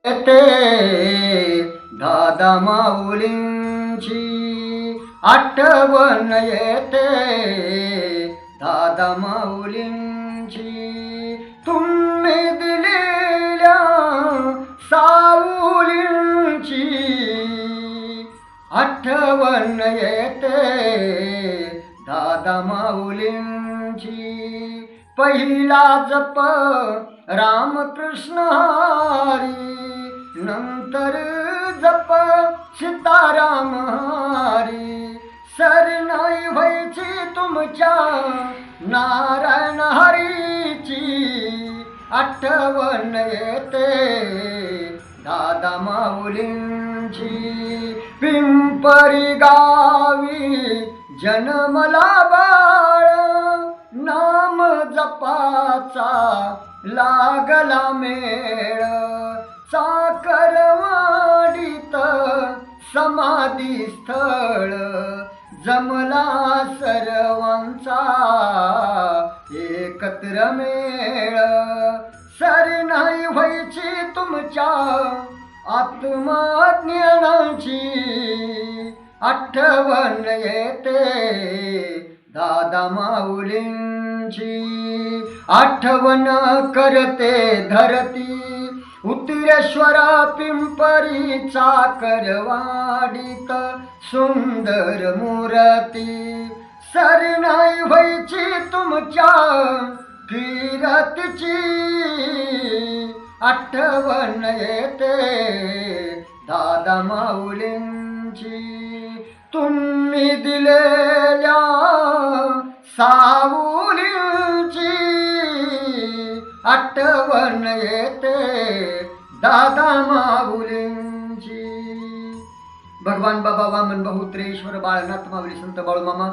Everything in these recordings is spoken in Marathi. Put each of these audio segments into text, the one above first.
येते दादा माऊलींची आठवण येते दादा माऊलींची तुम्ही दिलेल्या सावलींची आठवण येते दादा माऊलींची पहिला जप रामकृष्ण हरी नंतर जप सीताराम हरी सरनाई व्हायची तुमच्या नारायण हरीची आठवण येते दादा माऊलींची पिंपरी गावी जन्मला बाळ नाम जपाचा लागला मेळ चाकरवाडीत समाधी स्थळ जमला सर्वांचा एकत्र मेळ सरनाई व्हायची तुमच्या आत्मज्ञानाची आठवण येते दादा माऊलींची आठवण करते धरती उत्तरेश्वरा पिंपरी चाकरवाडीत सुंदर मूर्ती सरनाई व्हायची तुमच्या कीर्तीची आठवण येते दादा माऊलींची तुम्ही दिलेल्या सावलींची आठवण येते दादा माऊलींची. भगवान बाबा वामन बहुत्रेश्वर बाळनाथ माऊली संत बाळूमामा.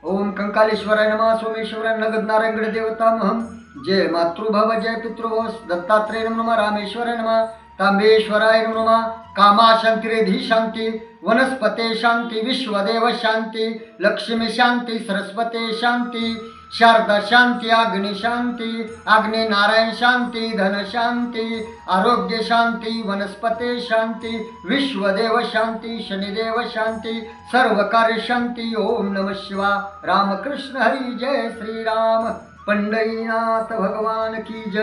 ओम कंकालेश्वराय नमः. सोमेश्वराय नगद नारायण देवतामहम. जय मातृभव जय पितृवस. दत्तात्रेय नमः. रामेश्वराय नमः. तांबेश्वराय नमः. कामा शांती रेधी शांती वनस्पते शांती विश्वदेव शांती लक्ष्मी शांती सरस्वते शांती शारदा शांती अग्नि शांती अग्नि नारायण शांती धन शांती आरोग्य शांती वनस्पते शांती विश्वदेव शांती शनिदेव शांती सर्व कार्य शांती. ओम नमः शिवाय. रामकृष्ण हरी. जय श्रीराम. पंढरीनाथ भगवान की जय.